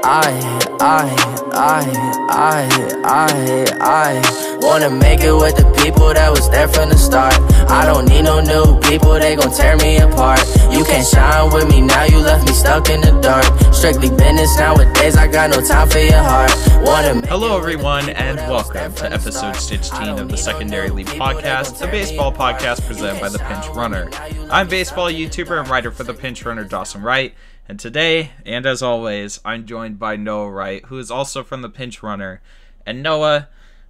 I wanna make it with the people that was there from the start. I don't need no new people, they gon' tear me apart. You can't shine with me now, you left me stuck in the dark. Strictly business nowadays, I got no time for your heart. Hello everyone, and welcome to episode 16 of the Secondary League Podcast, the baseball podcast presented by The Pinch Runner. I'm baseball YouTuber and writer for The Pinch Runner, Dawson Wright, and today, and as always, I'm joined by Noah Wright, who is also from The Pinch Runner. And Noah,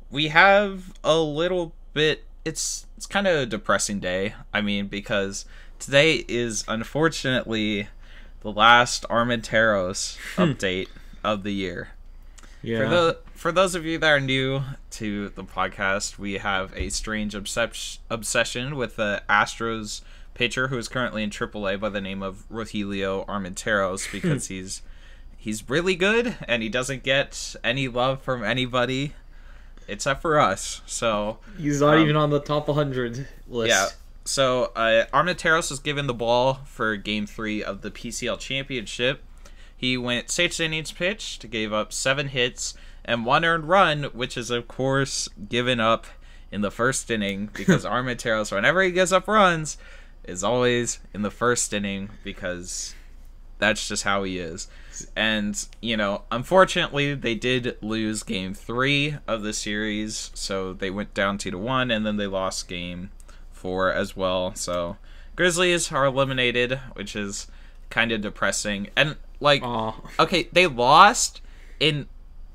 we have a little bit, it's kind of a depressing day, because today is unfortunately the last Armenteros update of the year. Yeah. For those of you that are new to the podcast, we have a strange obsession with the Astros pitcher who is currently in AAA by the name of Rogelio Armenteros because he's really good and he doesn't get any love from anybody except for us. So he's not even on the top 100 list. Yeah. So Armenteros was given the ball for Game 3 of the PCL Championship. He went 6 innings pitched, gave up 7 hits, and 1 earned run, which is, of course, given up in the first inning because Armenteros, whenever he gives up runs, is always in the first inning because that's just how he is. And, unfortunately, they did lose Game 3 of the series, so they went down 2-1, and then they lost Game 4 as well. So Grizzlies are eliminated, which is kind of depressing. And, okay, they lost in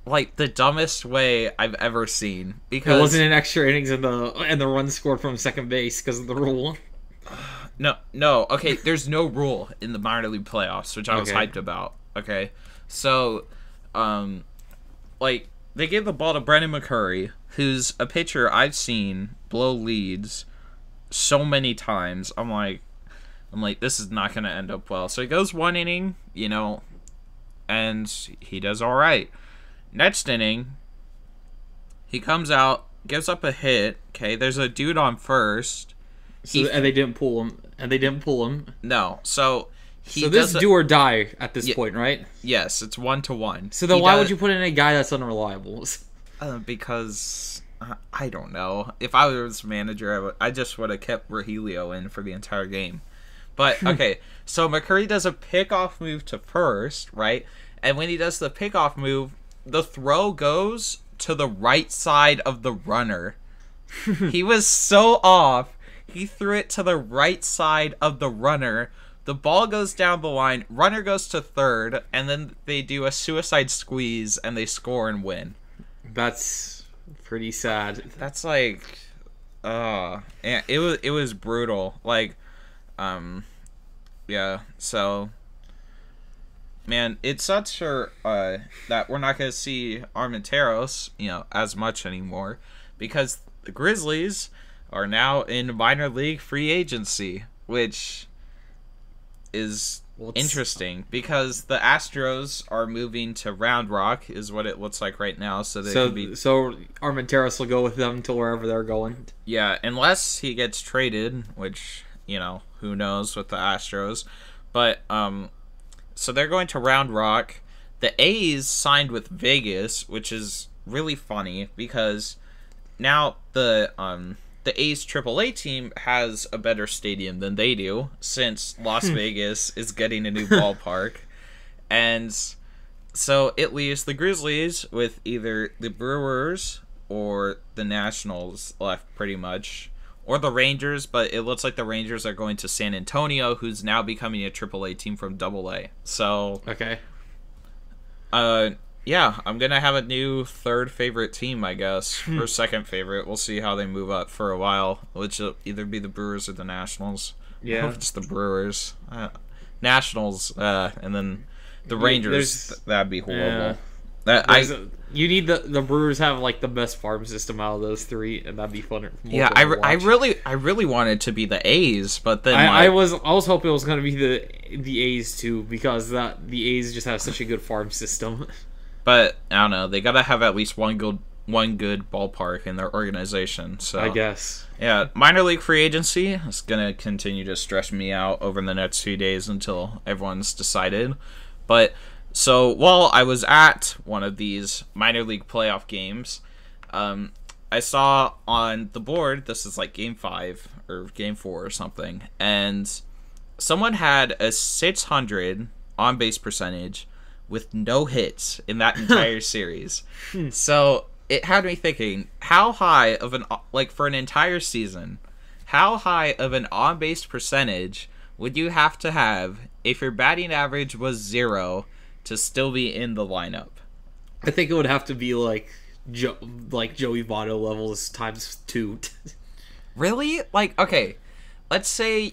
the dumbest way I've ever seen because it wasn't an extra innings and the run scored from second base because of the rule. No. Okay, there's no rule in the minor league playoffs, which I was hyped about. Okay, so they gave the ball to Brendan McCurry, who's a pitcher I've seen blow leads so many times. I'm like, this is not going to end up well. So he goes 1 inning, and he does all right. Next inning, he comes out, gives up a hit. Okay, there's a dude on first. And they didn't pull him. No, so this do or die at this point, right? Yes, it's 1-1. So then why would you put in a guy that's unreliable? Because I don't know. If I was manager, I just would have kept Rogelio in for the entire game. But okay, so McCurry does a pickoff move to first, right? And when he does the pickoff move, the throw goes to the right side of the runner. He was so off. He threw it to the right side of the runner. The ball goes down the line. Runner goes to third, and then they do a suicide squeeze, and they score and win. That's pretty sad. That's yeah, it was brutal. Yeah. So, man, it sucks for that we're not gonna see Armenteros, as much anymore, because the Grizzlies are now in minor league free agency, which is interesting because the Astros are moving to Round Rock, is what it looks like right now. So Armenteros will go with them to wherever they're going. Yeah, unless he gets traded, which who knows with the Astros. But so they're going to Round Rock. The A's signed with Vegas, which is really funny because now the A's AAA team has a better stadium than they do since Las Vegas is getting a new ballpark. And so it leaves the Grizzlies with either the Brewers or the Nationals left pretty much, or the Rangers, but it looks like the Rangers are going to San Antonio, who's now becoming a AAA team from AA. So, okay. Yeah, I'm going to have a new third favorite team, I guess, or second favorite. We'll see how they move up for a while, which will either be the Brewers or the Nationals. Yeah. I hope it's the Brewers. Nationals, and then the Rangers, that'd be horrible. Yeah. You need the Brewers have the best farm system out of those three, and that'd be funner. Yeah, I really wanted to be the A's, but then I was hoping it was going to be the A's too, because the A's just have such a good farm system. But I don't know. They gotta have at least one good ballpark in their organization. So I guess. Yeah, minor league free agency is gonna continue to stress me out over the next few days until everyone's decided. But So while I was at one of these minor league playoff games, I saw on the board, this is like game 5 or game 4 or something, and someone had a 600 on base percentage with no hits in that entire series. So it had me thinking, how high of an, like for an entire season, how high of an on base percentage would you have to have if your batting average was 0 to still be in the lineup? I think it would have to be like Joey Votto levels times 2. Really? Like, okay, let's say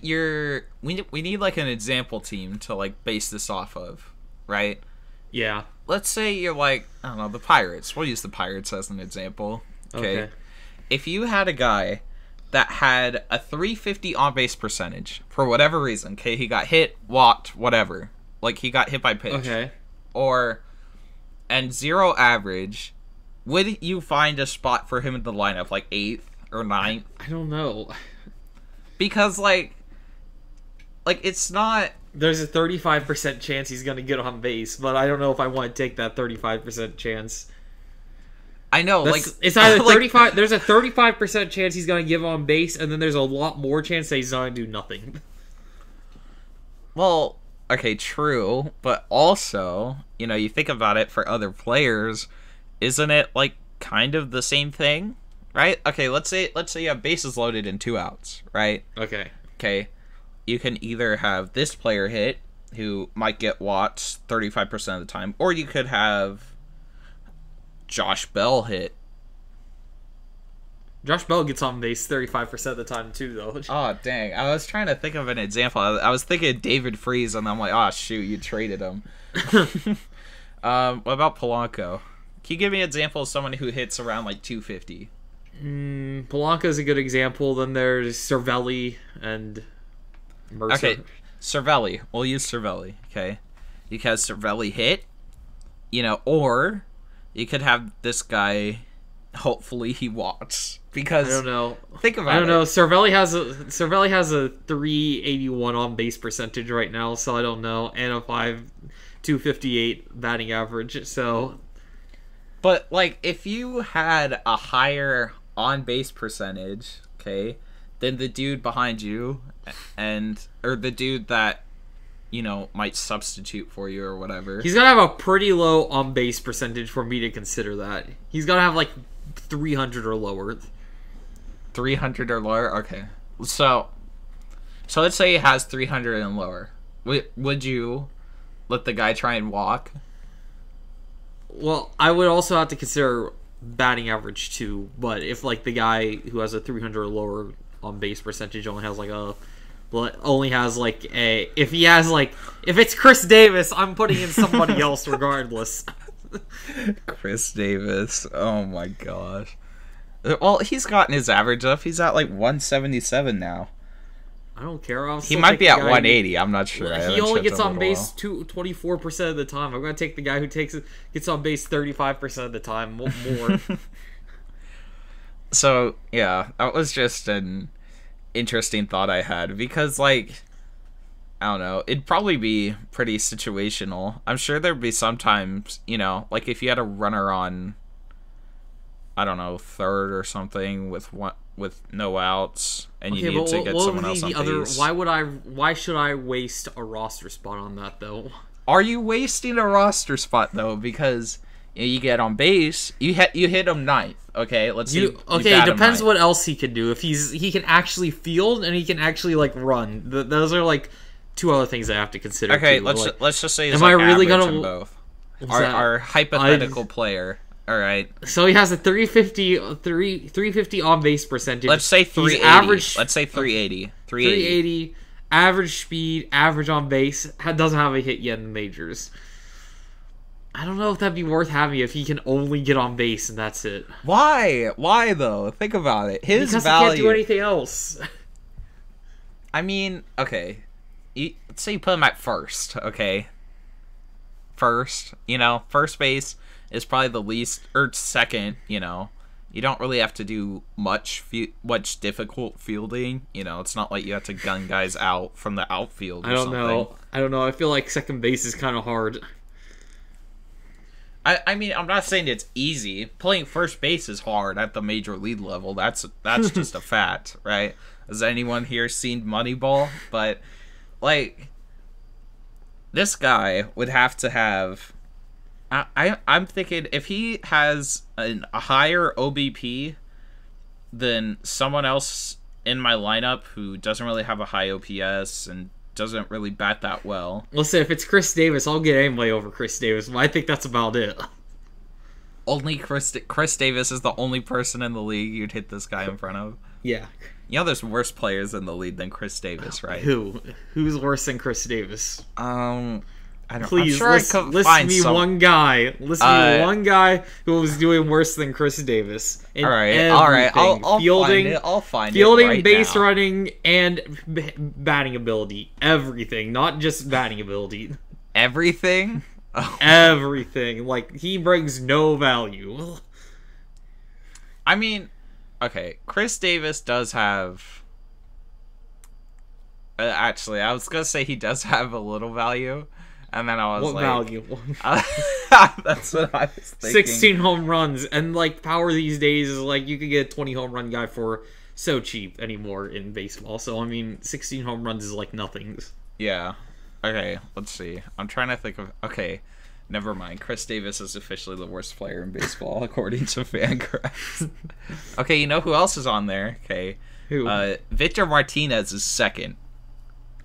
we need like an example team to like base this off of, right? Yeah. Let's say you're like, I don't know, the Pirates. We'll use the Pirates as an example. Okay. If you had a guy that had a 350 on base percentage for whatever reason, okay, he got hit, walked, whatever, like he got hit by pitch, okay, and 0 average, would you find a spot for him in the lineup, like 8th or 9th? I don't know. Because, like it's not... There's a 35% chance he's going to get on base, but I don't know if I want to take that 35% chance. I know, it's either 35... There's a 35% chance he's going to give on base, and then there's a lot more chance that he's not going to do nothing. Well, okay, true, but also, you think about it for other players, isn't it, like, kind of the same thing, right? Okay, let's say you have bases loaded and 2 outs, right? Okay. You can either have this player hit, who might get walked 35% of the time, or you could have Josh Bell hit. Josh Bell gets on base 35% of the time, too, though. Oh, dang. I was trying to think of an example. I was thinking David Freese, and I'm like, oh, shoot, you traded him. What about Polanco? Can you give me an example of someone who hits around, like, 250? Polanco's a good example. Then there's Cervelli and Mercer. Okay, Cervelli. We'll use Cervelli, okay? Because Cervelli hit, or you could have this guy, hopefully he walks. Because I don't know. Think about it. I don't know. Cervelli has a 381 on base percentage right now, so I don't know. And a 258 batting average, so... But, like, if you had a higher on-base percentage, okay, than the dude behind you, or the dude that, might substitute for you or whatever. He's got to have a pretty low on-base percentage for me to consider that. He's got to have, like, 300 or lower. 300 or lower? Okay. So let's say he has 300 and lower. Would you let the guy try and walk? Well, I would also have to consider batting average too, but if like the guy who has a 300 or lower on base percentage only has if it's Chris Davis, I'm putting in somebody else regardless. Chris Davis, oh my gosh. Well, he's gotten his average up. He's at like 177 now. I don't care. He might be at 180. I'm not sure. He only gets on base 24% of the time. I'm going to take the guy who gets on base 35% of the time more. So, yeah, that was just an interesting thought I had. Because, like, I don't know. It'd probably be pretty situational. I'm sure there'd be sometimes, like if you had a runner on, I don't know, third or something with no outs, and you need to get someone else on base. Why should I waste a roster spot on that though? Are you wasting a roster spot though? Because you get on base, you hit him ninth. Okay, let's see. Okay, it depends what else he can do. If he can actually field and he can actually like run, those are like two other things I have to consider. Okay, too. let's just say he's am I really gonna in both? Our hypothetical player. All right. So he has a 350 on base percentage. Let's say 380. Average. Let's say 380. 380 average speed, average on base. Doesn't have a hit yet in the majors. I don't know if that'd be worth having if he can only get on base and that's it. Why? Why though? Think about it. His because value. He can't do anything else. I mean, okay. Let's say you put him at first. Okay. First, first base is probably the least, or second, you don't really have to do much difficult fielding. It's not like you have to gun guys out from the outfield or something. I don't know. I feel like second base is kind of hard. I mean, I'm not saying it's easy. Playing first base is hard at the major league level. That's just a fact, right? Has anyone here seen Moneyball? But, like, this guy would have to have... I'm thinking if he has a higher OBP than someone else in my lineup who doesn't really have a high OPS and doesn't really bat that well. Listen, if it's Chris Davis, I'll get anybody over Chris Davis, but I think that's about it. Only Chris Davis is the only person in the league you'd hit this guy in front of? Yeah. You know there's worse players in the league than Chris Davis, right? Who's worse than Chris Davis? I don't, Please, I'm list sure me one guy. List me one guy who was doing worse than Chris Davis. All right. I'll fielding, find it. Fielding, right base now. running, and batting ability. Everything, not just batting ability. Everything. Oh. Everything. Like, he brings no value. I mean, okay, Chris Davis does have... actually, I was going to say he does have a little value, and then I was what value? That's what I was thinking. 16 home runs, and, like, power these days is, like, you could get a 20 home run guy for so cheap anymore in baseball. So, I mean, 16 home runs is, like, nothing. Yeah. Okay, let's see. I'm trying to think of... Okay, never mind. Chris Davis is officially the worst player in baseball, according to Fangraphs. Okay, you know who else is on there? Okay. Who? Victor Martinez is second.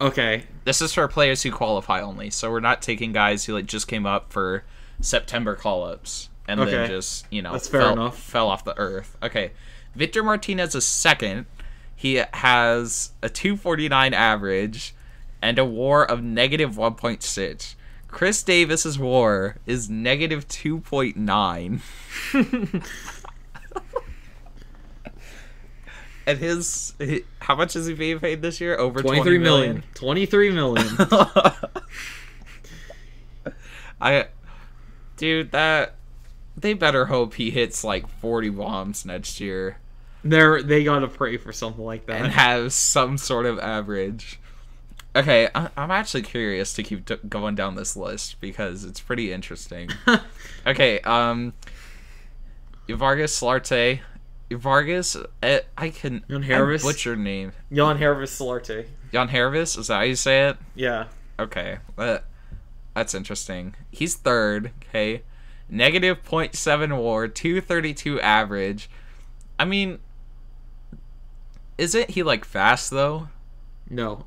Okay. This is for players who qualify only, so we're not taking guys who like just came up for September call-ups and then just, that's fair enough. Fell off the earth. Okay. Victor Martinez is second. He has a 249 average and a WAR of negative 1.6. Chris Davis's WAR is negative 2.9. And how much is he being paid this year? Over 23 million. 23 million. Dude, they better hope he hits like 40 bombs next year. They gotta pray for something like that. And have some sort of average. Okay, I'm actually curious to keep going down this list because it's pretty interesting. Okay, Vargas Solarte. Vargas, I butcher name. Jan Hervis Solarte. Jan Hervis, is that how you say it? Yeah. Okay, that's interesting. He's third, okay. Negative 0.7 WAR, 232 average. I mean, isn't he like fast though? No.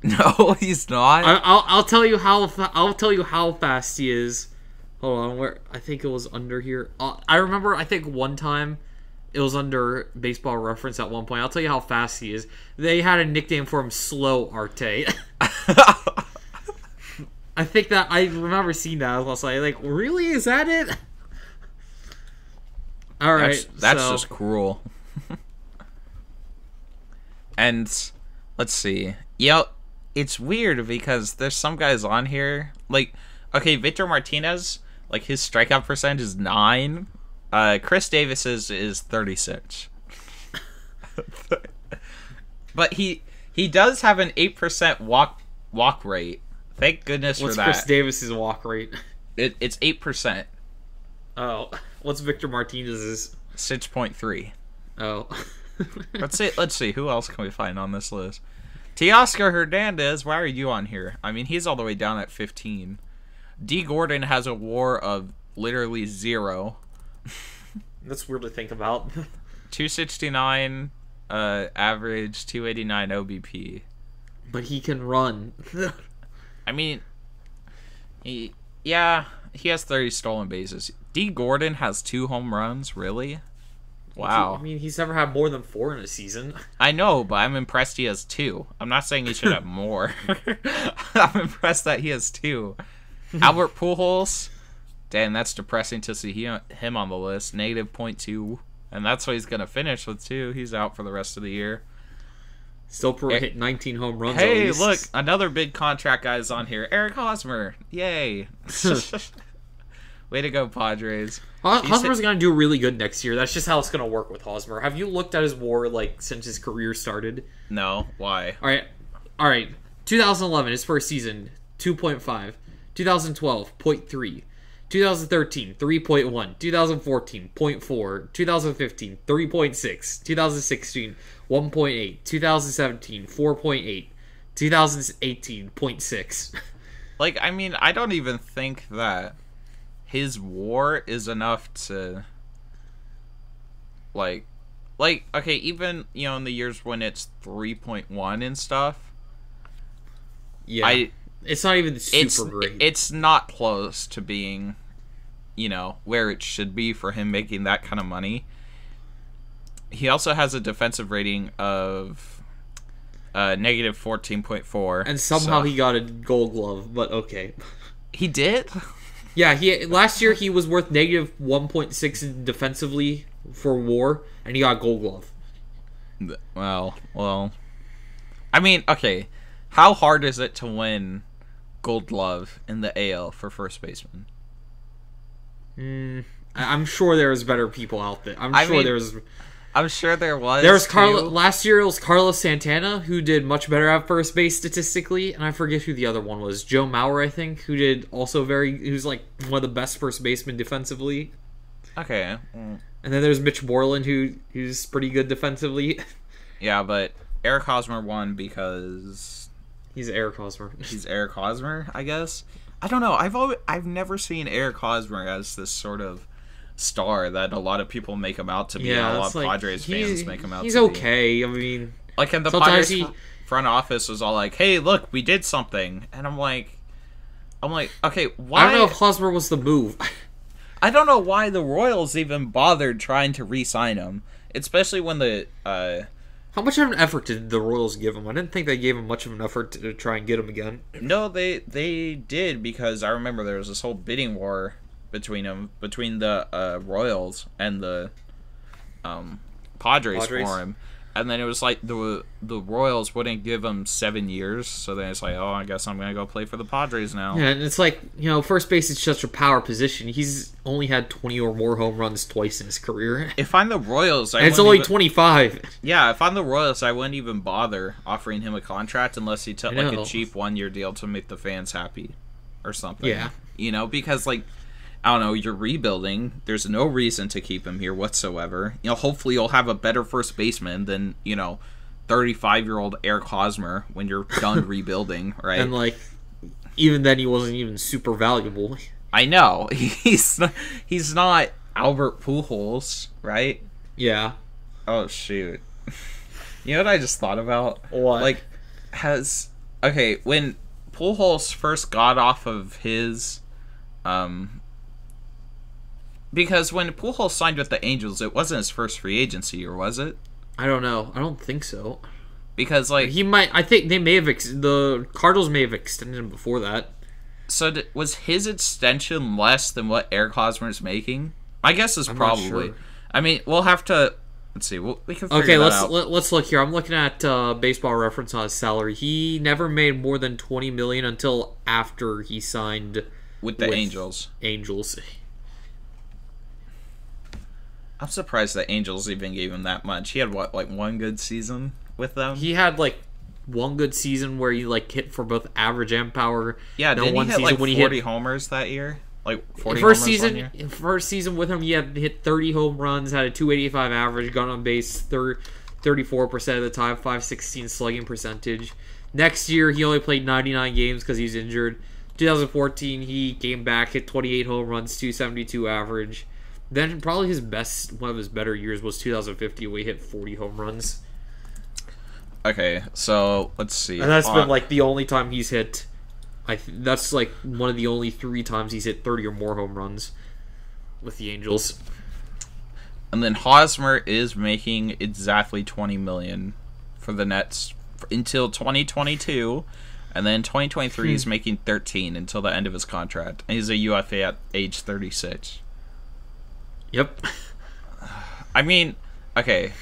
No, he's not. I'll tell you how fast he is. Hold on, where I think it was under here. I remember. I think one time it was under Baseball Reference at one point. I'll tell you how fast he is. They had a nickname for him, Slow Arte. I think that I remember seeing that. I was like, really? Is that it? All right, that's just cruel. And let's see. Yeah, it's weird because there's some guys on here. Like, okay, Victor Martinez, like his strikeout percentage is 9. Chris Davis's is 36. But he does have an 8% walk rate. Thank goodness for that. What's Chris Davis's walk rate? It's 8%. Oh, what's Victor Martinez's? 6.3. Oh. Let's see. Who else can we find on this list? Teoscar Hernandez. Why are you on here? I mean, he's all the way down at 15. D. Gordon has a WAR of literally 0. That's weird to think about. 269 average, 289 OBP. But he can run. I mean, he has 30 stolen bases. D. Gordon has 2 home runs, really? Wow. I mean, he's never had more than 4 in a season. I know, but I'm impressed he has 2. I'm not saying he should have more. I'm impressed that he has 2. Albert Pujols. Damn, that's depressing to see him on the list. Negative 0.2. And that's what he's going to finish with, too. He's out for the rest of the year. Still hit 19 home runs. Hey, look, another big contract guy is on here. Eric Hosmer. Yay. Way to go, Padres. Hosmer's going to do really good next year. That's just how it's going to work with Hosmer. Have you looked at his WAR since his career started? No. Why? All right. 2011, his first season, 2.5. 2012, 0.3. 2013, 3.1. 2014, 0.4. 2015, 3.6. 2016, 1.8. 2017, 4.8. 2018, 0.6. Like, I mean, I don't even think that his WAR is enough to, like, okay, even, you know, in the years when it's 3.1 and stuff. Yeah. It's not even super great. It's not close to being, you know, where it should be for him making that kind of money. He also has a defensive rating of negative 14.4. And somehow he got a Gold Glove, but okay. He did? Yeah, last year he was worth negative 1.6 defensively for WAR, and he got Gold Glove. Well. I mean, okay. How hard is it to win Gold Glove in the AL for first baseman? I'm sure there's better people out there. I'm sure there was. Last year it was Carlos Santana who did much better at first base statistically, and I forget who the other one was. Joe Mauer, I think, who did also who's like one of the best first basemen defensively. Okay. And then there's Mitch Moreland who's pretty good defensively. Yeah, but Eric Hosmer won because he's Eric Hosmer. He's Eric Hosmer, I guess. I don't know. I've never seen Eric Hosmer as this sort of star that a lot of people make him out to be. Yeah, and a lot of Padres fans make him out to be. He's okay. I mean, like, and the Padres front office was all like, "Hey, look, we did something," and I'm like, okay, why? I don't know if Hosmer was the move. I don't know why the Royals even bothered trying to re-sign him, especially when the. How much of an effort did the Royals give him? I didn't think they gave him much of an effort to try and get him again. No, they did, because I remember there was this whole bidding war between the Royals and the Padres for him. And then it was like the Royals wouldn't give him 7 years, so then it's like, oh, I guess I'm going to go play for the Padres now. Yeah, and it's like, you know, first base is such a power position. He's only had 20 or more home runs twice in his career. If I'm the Royals, it's only 25. Yeah, if I'm the Royals, I wouldn't even bother offering him a contract unless he took like a cheap 1-year deal to make the fans happy or something. Yeah. You know, because like, I don't know, you're rebuilding. There's no reason to keep him here whatsoever. You know, hopefully you'll have a better first baseman than, you know, 35-year-old Eric Hosmer when you're done rebuilding, right? And, like, even then he wasn't even super valuable. I know. He's not Albert Pujols, right? Yeah. Oh, shoot. You know what I just thought about? What? Like, when Pujols first got off of his, because when Pujols signed with the Angels, it wasn't his first free agency, or was it? I don't know. I don't think so. Because, like, he might. I think they may have. The Cardinals may have extended him before that. So was his extension less than what Eric Hosmer is making? My guess is probably. Sure. I mean, we'll have to. Let's see. We can figure that out. Let's look here. I'm looking at Baseball Reference on his salary. He never made more than $20 million until after he signed with the Angels. I'm surprised the Angels even gave him that much. He had like one good season with them. He had like one good season where he like hit for both average and power. Yeah, didn't he hit like 40 homers that year? Like 40 homers one year? First season with him, he had hit 30 home runs, had a 285 average, got on base 34% of the time, 516 slugging percentage. Next year, he only played 99 games because he's injured. 2014, he came back, hit 28 home runs, 272 average. Then probably one of his better years was 2015, where he hit 40 home runs. Okay, so let's see. And that's been like the only time he's hit. That's like one of the only 3 times he's hit 30 or more home runs with the Angels. And then Hosmer is making exactly $20 million for the Nets until 2022, and then 2023 he's making $13 until the end of his contract. And he's a UFA at age 36. Yep. I mean, okay,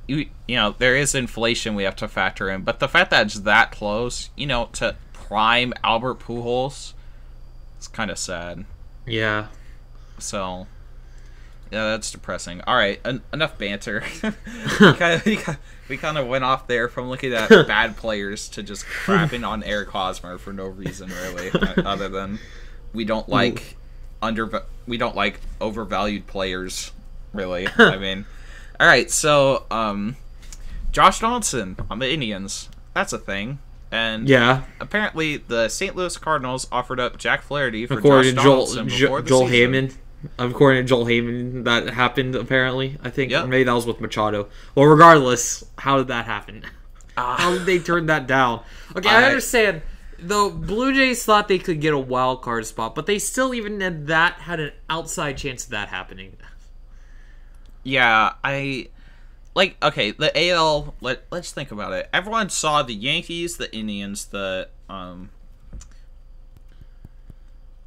you know, there is inflation we have to factor in, but the fact that it's that close, you know, to prime Albert Pujols, it's kind of sad. Yeah. So, yeah, that's depressing. All right, enough banter. we kind of went off there from looking at bad players to just crapping on Eric Hosmer for no reason, really, other than we don't like we don't like overvalued players, really. I mean, all right, so Josh Donaldson on the Indians, that's a thing. And yeah, apparently the St. Louis Cardinals offered up Jack Flaherty for according Josh to Donaldson before the Joel season. Heyman. According to Joel Heyman, that happened apparently. I think Yep. or maybe that was with Machado. Well, regardless, how did that happen? How did they turn that down? Okay, I understand. The Blue Jays thought they could get a wild card spot, but they still, even at that, had an outside chance of that happening. Yeah, okay, the AL, let's think about it. Everyone saw the Yankees, the Indians, the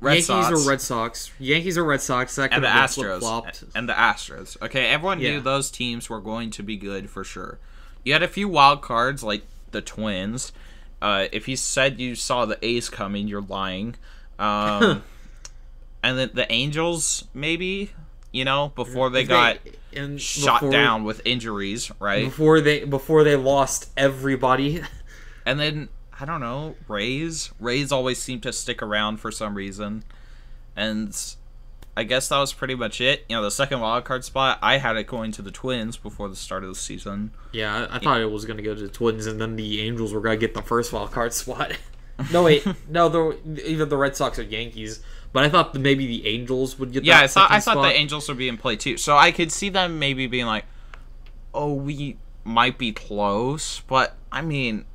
Red Sox. Yankees or Red Sox. Yankees or Red Sox. That could and the have been Astros. flip-flopped. And the Astros. Okay, everyone Yeah. knew those teams were going to be good for sure. You had a few wild cards, like the Twins. If you said you saw the A's coming, you're lying. And then the Angels, maybe, before they got shot down with injuries, right? Before they lost everybody. And then, I don't know, Rays. Rays always seem to stick around for some reason. And I guess that was pretty much it. The second wild card spot, I had it going to the Twins before the start of the season. Yeah, I thought it was going to go to the Twins, and then the Angels were going to get the first wild card spot. No, wait. No, either the Red Sox or Yankees. But I thought maybe the Angels would get that second I thought spot. the Angels would be in play too. So I could see them maybe being like, oh, we might be close. But, I mean,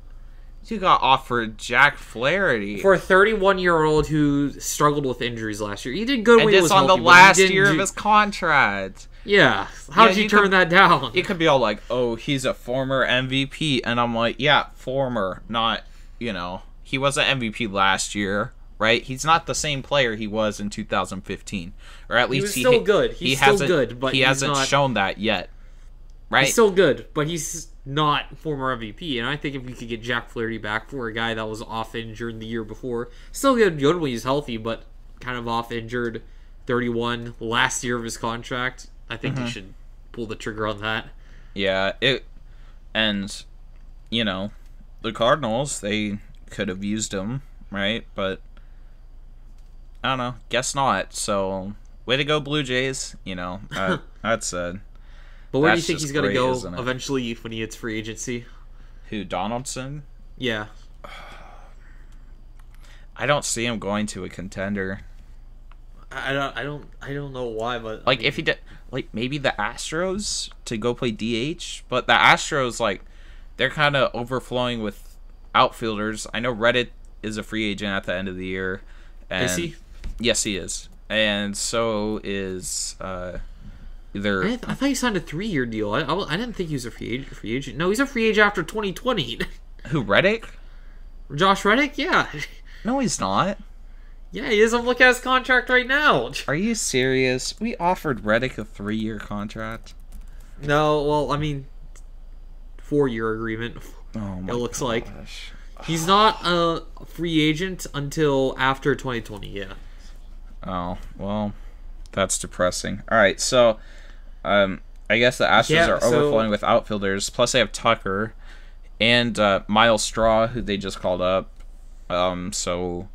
you got offered Jack Flaherty. For a 31-year-old who struggled with injuries last year. He did good when he was on healthy, the last year of his contract. Yeah. How did you turn that down? It could be all like, oh, he's a former MVP. And I'm like, yeah, former, not, he was an MVP last year. Right, he's not the same player he was in 2015, or at least he was still good. He's still good, but he hasn't shown that yet. Right, he's still good, but he's not former MVP. And I think if we could get Jack Flaherty back for a guy that was off injured the year before, still good when he's healthy, but kind of off injured, 31 last year of his contract. I think he should pull the trigger on that. Yeah, and the Cardinals, they could have used him, right, but. I don't know. Guess not. So, way to go, Blue Jays. That's But where do you think he's going to go isn't it? eventually when he hits free agency? Who, Donaldson? Yeah. I don't see him going to a contender. I don't know why, but if he did, maybe the Astros to go play DH, but the Astros they're kind of overflowing with outfielders. I know Reddit is a free agent at the end of the year. And is he? Yes, he is. And so is either. I thought he signed a 3-year deal. I didn't think he was a free agent. No, he's a free agent after 2020. Who, Reddick? Josh Reddick? Yeah. No, he's not. Yeah, he is. I'm looking at his contract right now. Are you serious? We offered Reddick a 3-year contract. No, well, I mean, 4-year agreement. Oh my It looks gosh. like he's not a free agent until after 2020. Yeah. Oh, well, that's depressing. All right, so I guess the Astros are overflowing with outfielders. Plus, they have Tucker and Miles Straw, who they just called up. So,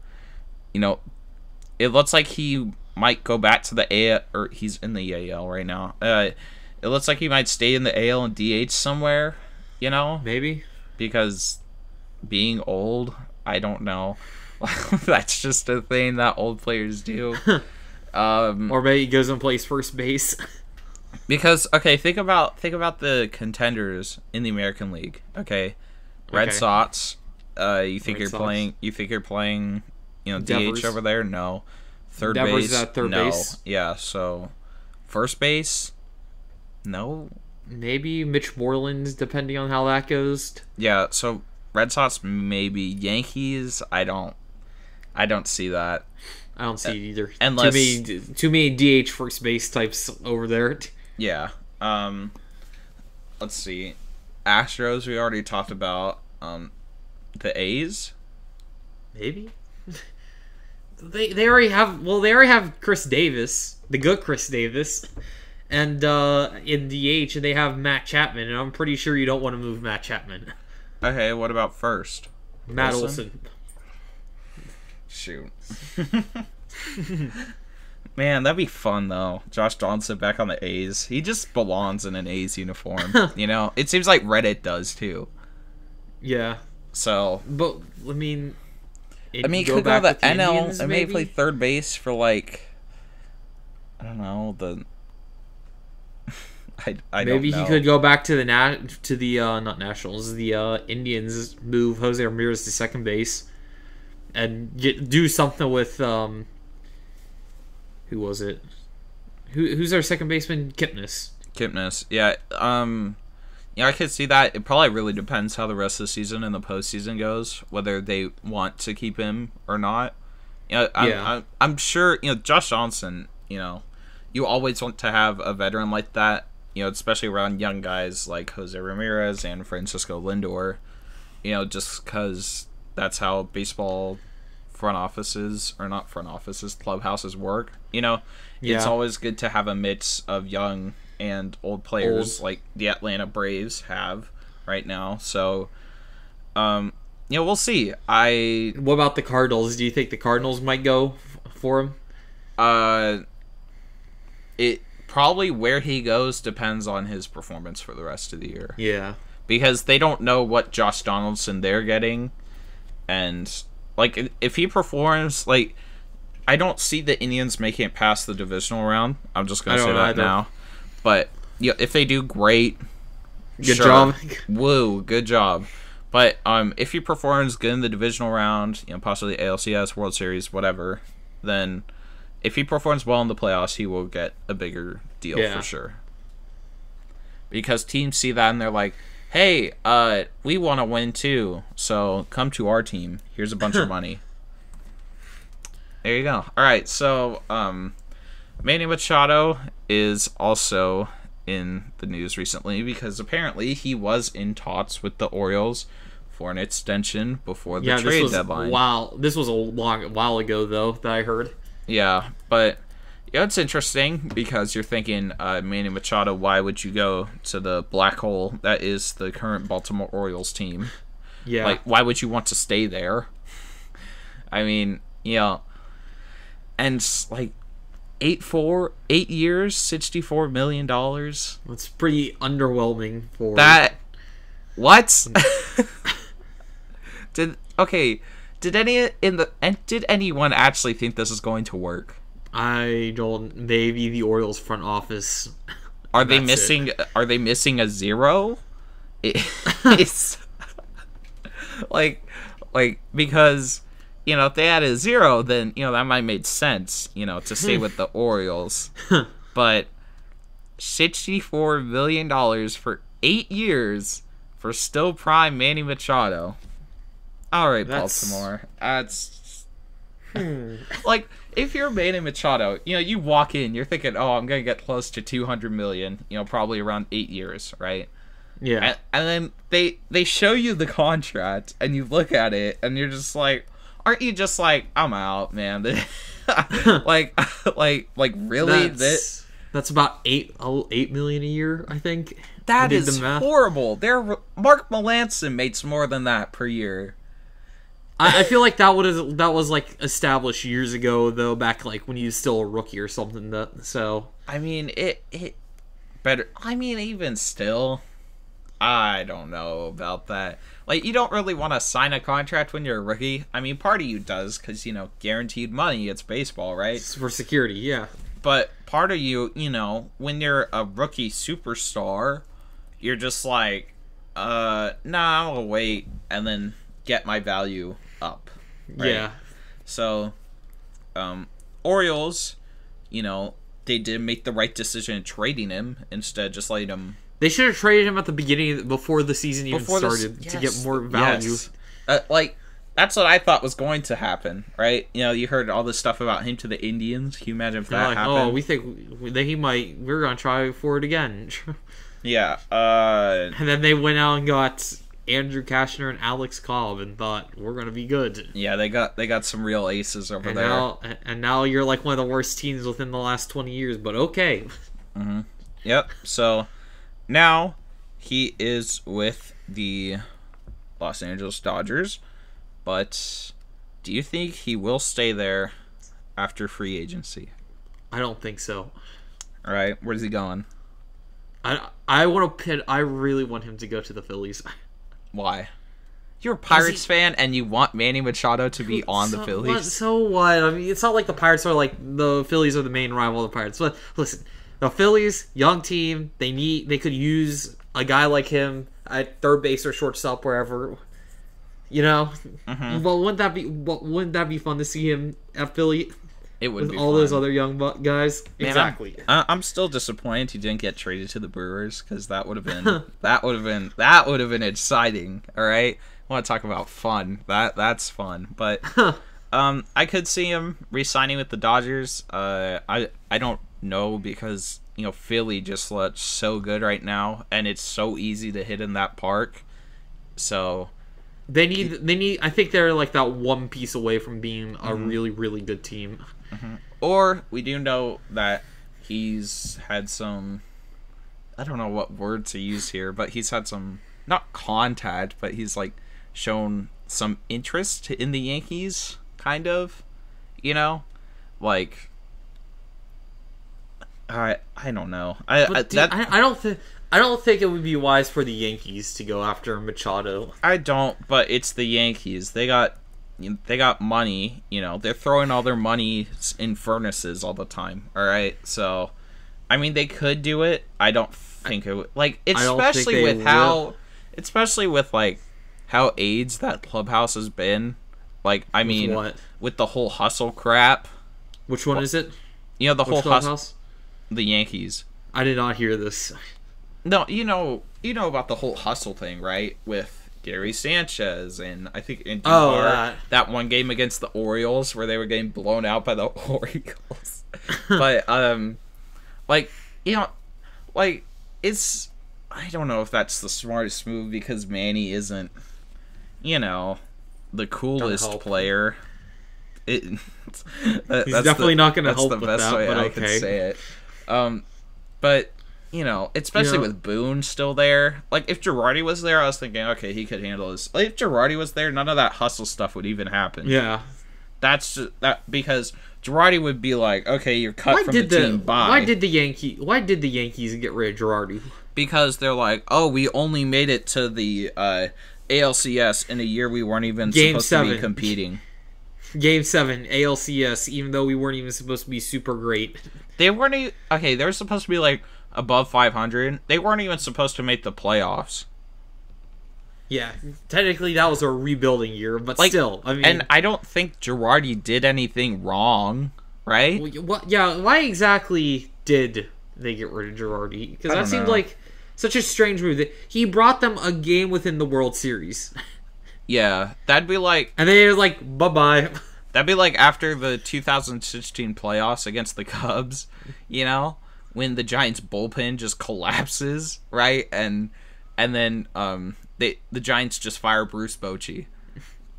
it looks like he might go back to the AL, or he's in the AL right now. It looks like he might stay in the AL and DH somewhere, Maybe. Because being old, I don't know. That's just a thing that old players do. Or maybe he goes and plays first base. Because think about the contenders in the American League. Okay, Red Sox. You think you're playing Devers. DH over there? No. Third Devers base? at third no. base. Yeah. So, first base? No. Maybe Mitch Moreland, depending on how that goes. Yeah. So Red Sox, maybe. Yankees, I don't see that. I don't see it either. Unless too many DH first base types over there. Yeah. Let's see. Astros, we already talked about. The A's? Maybe. They already have Chris Davis, the good Chris Davis, and in DH, and they have Matt Chapman, and I'm pretty sure you don't want to move Matt Chapman. Okay, what about first? Matt Olson. Shoot. Man, that'd be fun, though. Josh Donaldson back on the A's. He just belongs in an A's uniform, you know? It seems like Reddit does, too. Yeah. So... But, I mean, he could go to the NL Indians, and maybe play third base for, like... I don't know, the... I maybe don't know. He could go back to the not Nationals, the Indians, move Jose Ramirez to second base, and do something with who was it? Who's our second baseman? Kipnis. Yeah. Yeah, I could see that. It probably really depends how the rest of the season and the postseason goes, whether they want to keep him or not. You know, I'm sure. You know, Josh Donaldson. You know, you always want to have a veteran like that. You know, especially around young guys like Jose Ramirez and Francisco Lindor. You know, just because that's how baseball clubhouses work. You know, it's always good to have a mix of young and old players like the Atlanta Braves have right now. So, you know, we'll see. What about the Cardinals? Do you think the Cardinals might go for him? It probably where he goes depends on his performance for the rest of the year. Yeah. Because they don't know what Josh Donaldson they're getting. And, like, if he performs, like, I don't see the Indians making it past the divisional round. I'm just going to say that now. But, yeah, if they do, great. Good job. Woo, good job. But if he performs good in the divisional round, you know, possibly ALCS, World Series, whatever, then... If he performs well in the playoffs, he will get a bigger deal for sure. Because teams see that and they're like, hey, we want to win too, so come to our team. Here's a bunch of money. There you go. All right, so Manny Machado is also in the news recently because apparently he was in talks with the Orioles for an extension before the trade deadline. Wow, this was a while ago, though, that I heard. Yeah, but yeah, it's interesting because you're thinking, Manny Machado, why would you go to the black hole that is the current Baltimore Orioles team? Yeah. Like, why would you want to stay there? I mean, you know, and like 8 years, $64 million. That's pretty underwhelming for that. What? Did anyone actually think this is going to work? I don't. Maybe the Orioles front office. Are they missing a zero? It's like because you know if they had a zero, then you know that might make sense. You know to stay with the Orioles, but $64 million for 8 years for still prime Manny Machado. All right, Baltimore. That's like if you're Manny Machado, you know, you walk in, you're thinking, "Oh, I'm gonna get close to $200 million." You know, probably around 8 years, right? Yeah. And then they show you the contract, and you look at it, and you're just like, aren't you just like, I'm out, man? like really? That's about $8 million a year, I think. That is horrible. Mark Melancon makes more than that per year. I feel like that was like established years ago though, back like when he was still a rookie or something. So I mean it better. I mean even still, I don't know about that. Like you don't really want to sign a contract when you're a rookie. I mean part of you does because you know guaranteed money. It's baseball, right? It's for security, yeah. But part of you, you know, when you're a rookie superstar, you're just like, nah, I'll wait and then get my value up. Right? Yeah. So, Orioles, you know, they did make the right decision in trading him instead of just letting him. They should have traded him at the beginning before the season even started to get more value. Yes. Like, that's what I thought was going to happen, right? You know, you heard all this stuff about him to the Indians. Can you imagine if that happened? Oh, we think we're going to try for it again. Yeah. And then they went out and got Andrew Kashner and Alex Cobb and thought we're gonna be good. Yeah, they got some real aces over there. Now you're like one of the worst teams within the last 20 years, but okay. Mm-hmm. Yep. So now he is with the Los Angeles Dodgers, but do you think he will stay there after free agency? I don't think so. All right, where's he going? I want to pit. I really want him to go to the Phillies. Why? You're a Pirates fan and you want Manny Machado to be on the Phillies? So what? I mean, it's not like the Pirates are like the Phillies are the main rival of the Pirates. But listen, the Phillies, young team, they could use a guy like him at third base or shortstop, wherever. You know, well, wouldn't that be fun to see him at Philly? It would with be all fun. those other young guys. Man, exactly. I'm still disappointed he didn't get traded to the Brewers because that would have been exciting. All right, I want to talk about fun. That's fun, but I could see him re-signing with the Dodgers. I don't know because Philly just looks so good right now, and it's so easy to hit in that park. So. They need. I think they're like that one piece away from being a really, really good team. Or we do know that he's had some. I don't know what word to use here, but he's had some not contact, but he's like shown some interest in the Yankees, kind of. Like. I don't know. I don't think it would be wise for the Yankees to go after Machado. I don't, but it's the Yankees. They got money. They're throwing all their money in furnaces all the time. All right, so I mean they could do it. I don't think it would. Like especially with like how AIDS that clubhouse has been. Like I mean, with the whole hustle crap. Which one is it? The whole hustle. The Yankees. I did not hear this. No, you know about the whole hustle thing, right? With Gary Sanchez and I think in that one game against the Orioles where they were getting blown out by the Orioles. But it's I don't know if that's the smartest move because Manny isn't the coolest player. He's definitely not going to help with that. That's the best way I can say it. But especially with Boone still there. Like if Girardi was there, I was thinking, okay, he could handle this. Like, if Girardi was there, none of that hustle stuff would even happen. Yeah, that's just, that because Girardi would be like, okay, you're cut from the team. Bye. Why did the Yankees get rid of Girardi? Because they're like, oh, we only made it to the ALCS in a year we weren't even supposed to be competing. Game 7, ALCS, even though we weren't even supposed to be super great. They weren't okay, they were supposed to be like above 500. They weren't even supposed to make the playoffs. Yeah, technically that was a rebuilding year, but still, I mean... And I don't think Girardi did anything wrong, right? Why exactly did they get rid of Girardi? Because that seemed like such a strange move. He brought them a game within the World Series. Yeah, that'd be like... And they're like, bye-bye. That'd be like after the 2016 playoffs against the Cubs, when the Giants' bullpen just collapses, right? And then the Giants just fire Bruce Bochy.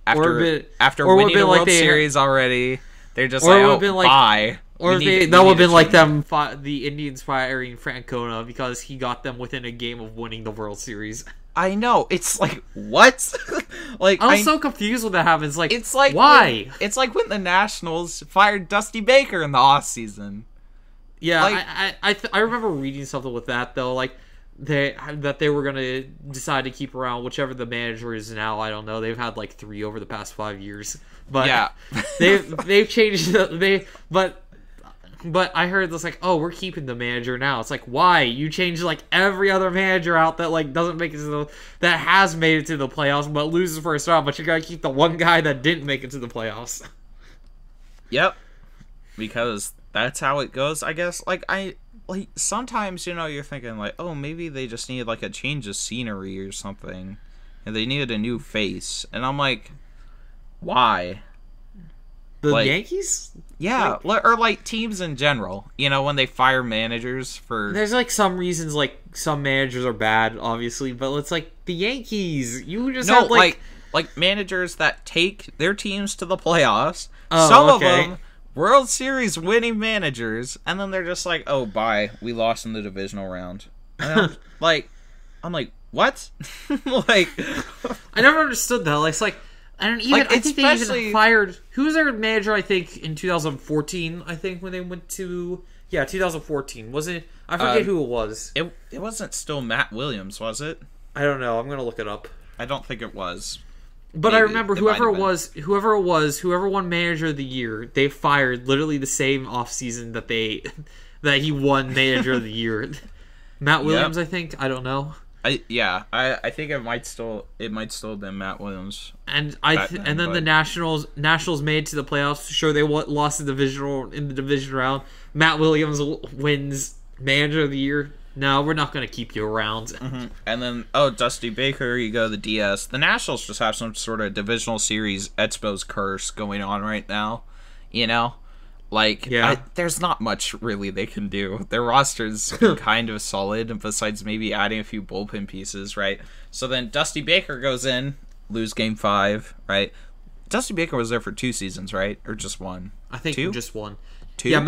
After winning the World Series already, they're just like, bye. Or that would have been like the Indians firing Francona because he got them within a game of winning the World Series. I know. It's like, what? I'm so confused when that happens. It's like why? It's like when the Nationals fired Dusty Baker in the offseason. Yeah, I remember reading something with that, though. Like, they were going to decide to keep around whichever the manager is now. I don't know. They've had, 3 over the past 5 years. But yeah. they've changed... But I heard this we're keeping the manager now. It's like, why? You changed every other manager out that doesn't make it to that has made it to the playoffs but loses first round, but you gotta keep the one guy that didn't make it to the playoffs. Yep. Because that's how it goes, I guess. Sometimes, you're thinking oh, maybe they just needed a change of scenery or something. And they needed a new face. And I'm like, why? The Yankees? Yeah, or teams in general. When they fire managers for... There's some reasons some managers are bad, obviously, but it's the Yankees. You just have managers that take their teams to the playoffs. Some of them World Series winning managers, and then they're just oh, bye, we lost in the divisional round. And I'm like, what? I never understood that. And even Like, I think they especially- even fired. Who was their manager? I think in 2014. I think when they went to 2014 was it? I forget who it was. It wasn't still Matt Williams, was it? I don't know. I'm gonna look it up. I don't think it was. But I Maybe. remember It whoever might have it was, whoever won Manager of the Year, they fired literally the same offseason that he won Manager of the Year. Matt Williams, I think. I don't know. I think it might still have been Matt Williams. And then, the Nationals made it to the playoffs. Sure, they lost in the division round. Matt Williams wins Manager of the Year. No, we're not going to keep you around. Mm-hmm. And then, Dusty Baker, you go to the DS. The Nationals just have some sort of divisional series Expos curse going on right now. You know? Like, there's not much really they can do. Their roster's kind of solid, besides maybe adding a few bullpen pieces, right? So then Dusty Baker goes in, lose Game 5, right? Dusty Baker was there for 2 seasons, right? Or just 1? I think 2? Just 1. 2? Yeah,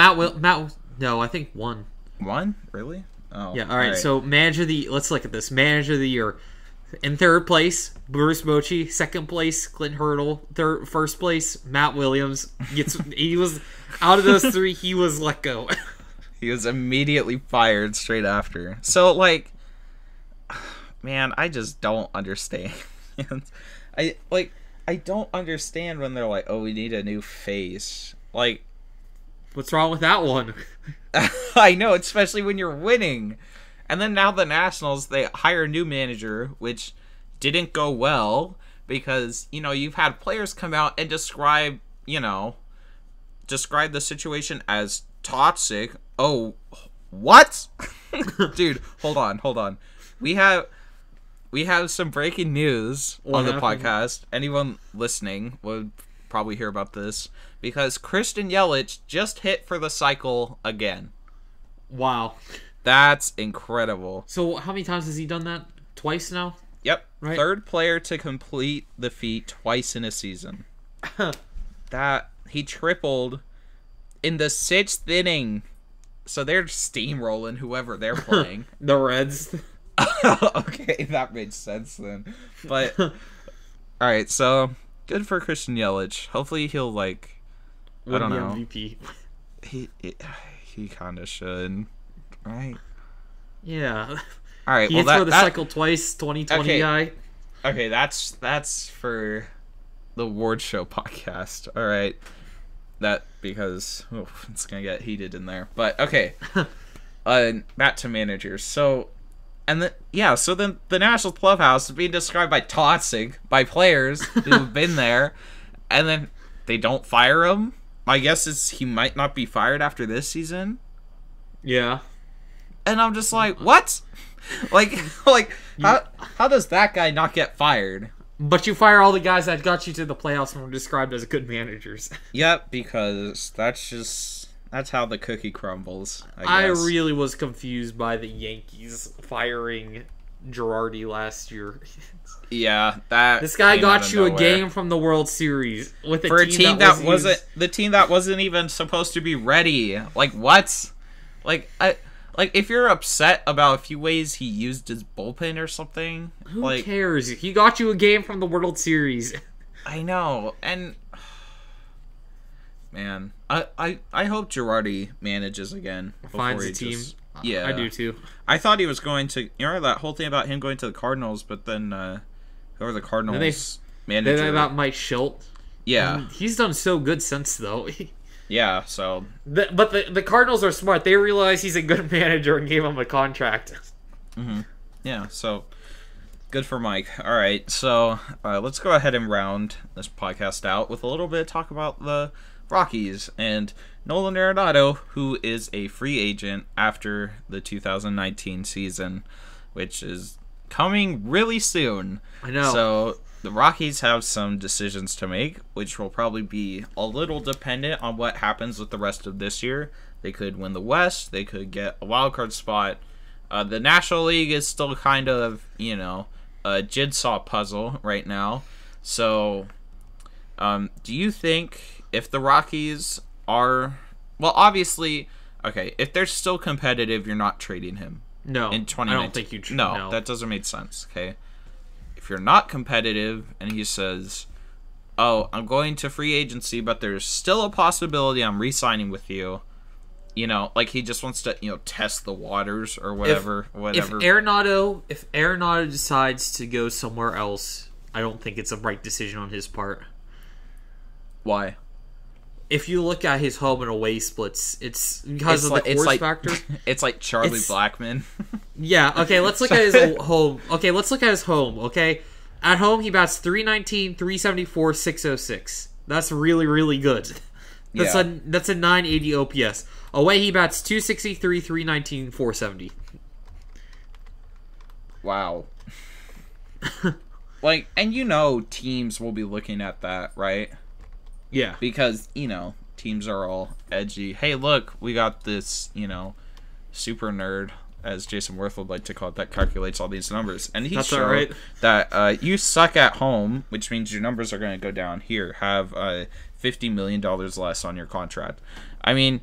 no, I think 1. 1? Really? Oh, yeah, all right. So let's look at this. Manager of the Year. In third place, Bruce Bochy. Second place, Clint Hurdle. First place, Matt Williams. He was out of those 3. He was let go. He was immediately fired straight after. So, like, man, I just don't understand. I don't understand when they're like, "Oh, we need a new face." Like, what's wrong with that one? I know, especially when you're winning. And then now the Nationals, they hire a new manager, which didn't go well because, you've had players come out and describe the situation as toxic. Oh, what? Dude, hold on. We have some breaking news on the podcast. Anyone listening would probably hear about this because Christian Yelich just hit for the cycle again. Wow. That's incredible. So how many times has he done that? Twice now? Yep. Right. 3rd player to complete the feat twice in a season. That he tripled in the 6th inning. So they're steamrolling whoever they're playing. The Reds. Okay, that makes sense then. But alright, so good for Christian Yelich. Hopefully he'll I don't know. MVP. He kind of should. Right. Yeah. All right. He hits for the cycle twice. 2020 guy. Okay, that's for the Ward Show podcast. All right. That because it's gonna get heated in there. But okay. Back to managers. So then the National clubhouse is being described by toxic by players who've been there, and then they don't fire him. My guess is he might not be fired after this season. Yeah. And I'm just like, what? like how does that guy not get fired? But you fire all the guys that got you to the playoffs and were described as good managers. Yep, because that's how the cookie crumbles, I guess. I really was confused by the Yankees firing Girardi last year. Yeah, that this guy got you nowhere. a game from the World Series with a team that wasn't even supposed to be ready. Like what? Like if you're upset about a few ways he used his bullpen or something, who cares? He got you a game from the World Series. I know, and man, I hope Girardi manages again. Finds a team. Yeah, I do too. I thought he was going to. That whole thing about him going to the Cardinals, but then whoever the Cardinals manager. Then about Mike Schilt. Yeah, he's done so good since though. Yeah, so... But the Cardinals are smart. They realize he's a good manager and gave him a contract. Mm-hmm. Yeah, so... Good for Mike. All right, so let's go ahead and round this podcast out with a little bit of talk about the Rockies and Nolan Arenado, who is a free agent after the 2019 season, which is coming really soon. I know. So... The Rockies have some decisions to make, which will probably be a little dependent on what happens with the rest of this year. They could win the West. They could get a wild card spot. The National League is still kind of, a jigsaw puzzle right now. So, do you think if the Rockies are... Well, obviously, okay, if they're still competitive, you're not trading him. No, in 2019. I don't think you No, that doesn't make sense, okay? If you're not competitive, and he says, oh, I'm going to free agency, but there's still a possibility I'm re-signing with you. You know, like he just wants to, test the waters or whatever. If Arenado decides to go somewhere else, I don't think it's a right decision on his part. Why? If you look at his home and away splits, it's because of the course factor. It's like Charlie Blackmon. Yeah, okay, let's look at his home. Okay, let's look at his home, okay? At home, he bats .319, .374, .606. That's really, really good. That's a 980 OPS. Away, he bats .263, .319, .470. Wow. And teams will be looking at that, right? Yeah. Because, teams are all edgy. Hey, look, we got this, super nerd, as Jason Worth would like to call it, that calculates all these numbers. And he showed right. that you suck at home, which means your numbers are going to go down. Here, have $50 million less on your contract. I mean,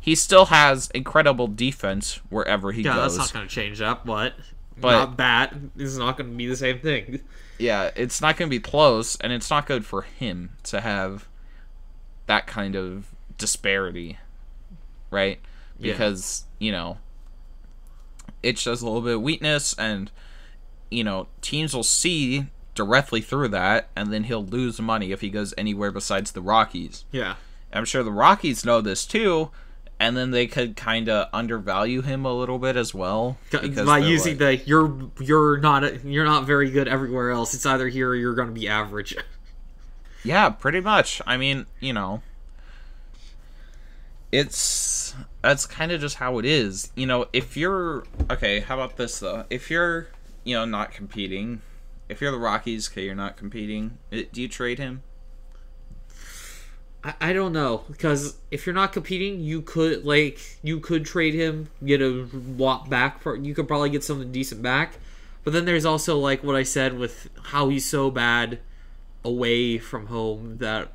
he still has incredible defense wherever he goes. Yeah, that's not going to change that, but not bad. This is not going to be the same thing. Yeah, it's not going to be close, and it's not good for him to have that kind of disparity, right? Because, it shows a little bit of weakness, and, teams will see directly through that, and then he'll lose money if he goes anywhere besides the Rockies. Yeah. I'm sure the Rockies know this, too, and then they could kind of undervalue him a little bit as well by using you're not very good everywhere else. It's either here or you're going to be average. Yeah, pretty much. I mean, that's kind of just how it is. If you're okay, how about this though? If you're not competing, if you're the Rockies, okay, you're not competing. Do you trade him? I don't know, because if you're not competing, you could trade him, get a lot back you could probably get something decent back. But then there's also like what I said with how he's so bad away from home, that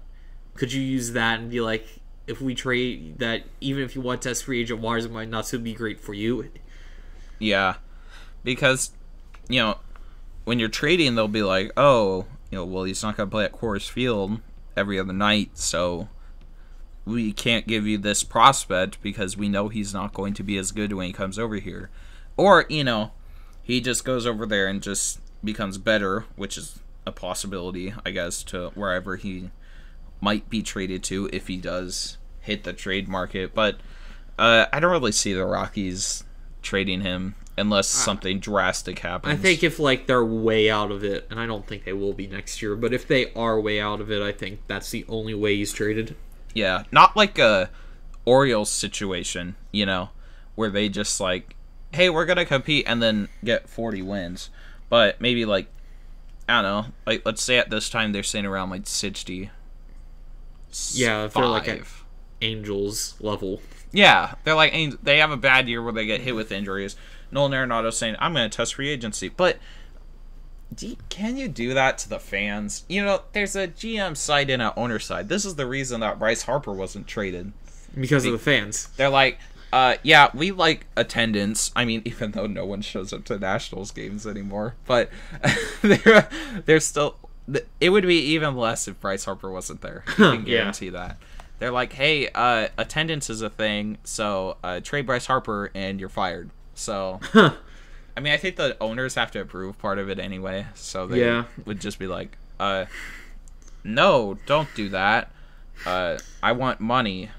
could you use that and be like, if we trade that, even if you want to test free agent waters, it might not so be great for you. Yeah, because when you're trading, they'll be like, oh, well, he's not going to play at Coors Field every other night, so we can't give you this prospect because we know he's not going to be as good when he comes over here. Or, he just goes over there and just becomes better, which is a possibility, I guess, to wherever he might be traded to if he does hit the trade market. But I don't really see the Rockies trading him unless something drastic happens. I think if they're way out of it, and I don't think they will be next year, but if they are way out of it, I think that's the only way he's traded. Yeah, not like a Orioles situation, where they just hey, we're gonna compete and then get 40 wins, but maybe I don't know, let's say at this time they're sitting around 60. Yeah, if they're at Angels level. Yeah, they're they have a bad year where they get hit with injuries. Nolan Arenado saying, I'm going to test free agency. But can you do that to the fans? There's a GM side and an owner side. This is the reason that Bryce Harper wasn't traded. Because of the fans. They're like, yeah, we like attendance. I mean, even though no one shows up to Nationals games anymore. But they're still... It would be even less if Bryce Harper wasn't there. You can guarantee that. They're like, hey, attendance is a thing, so trade Bryce Harper and you're fired. So, I mean, I think the owners have to approve part of it anyway. So they would just be like, no, don't do that. I want money.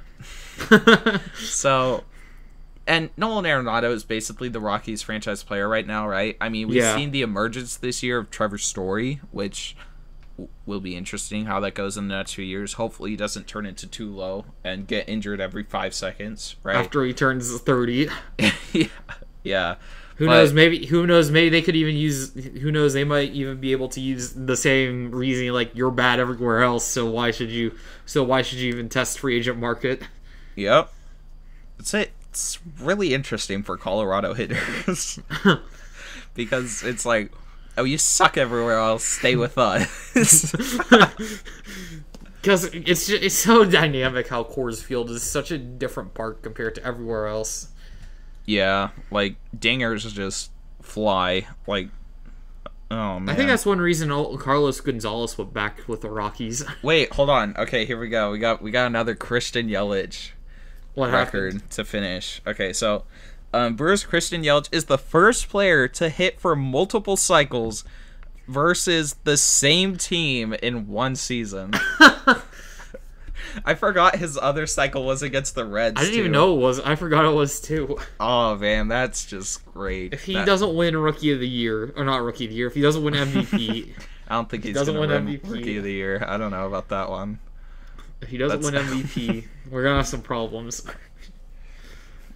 So, and Nolan Arenado is basically the Rockies franchise player right now, right? I mean, we've seen the emergence this year of Trevor Story, which will be interesting how that goes in the next few years. Hopefully he doesn't turn into too low and get injured every 5 seconds, right? After he turns 30. Yeah. Who knows? Maybe they could even use. Who knows? They might even be able to use the same reasoning, you're bad everywhere else. So why should you even test free agent market? Yep. It's really interesting for Colorado hitters because it's oh, you suck everywhere else. Stay with us. Because it's so dynamic how Coors Field is such a different park compared to everywhere else. Yeah, dingers just fly. Oh man. I think that's one reason Carlos Gonzalez went back with the Rockies. Wait, hold on. Okay, here we go. We got another Christian Yelich What record happened? to finish. Okay, so Brewers' Christian Yelich is the first player to hit for multiple cycles versus the same team in one season. I forgot his other cycle was against the Reds. I didn't even know it was. I forgot it was too. Oh man, that's just great. If he doesn't win Rookie of the Year, or not Rookie of the Year, if he doesn't win MVP, I don't think he's doesn't gonna win win MVP. Rookie of the Year. I don't know about that one. if he doesn't win MVP, we're gonna have some problems.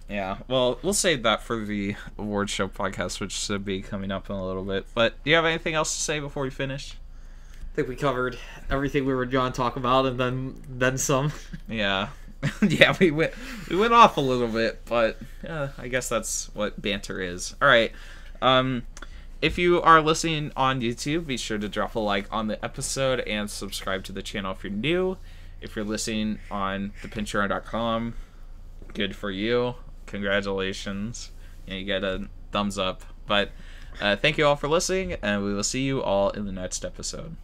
Yeah, well, we'll save that for the award show podcast, which should be coming up in a little bit. But do you have anything else to say before we finish? I think we covered everything we were going to talk about, and then some. Yeah, yeah, we went off a little bit, but I guess that's what banter is. All right, if you are listening on YouTube, be sure to drop a like on the episode and subscribe to the channel if you're new. If you're listening on thepinchurunner.com, good for you. Congratulations. You get a thumbs up. But thank you all for listening, and we will see you all in the next episode.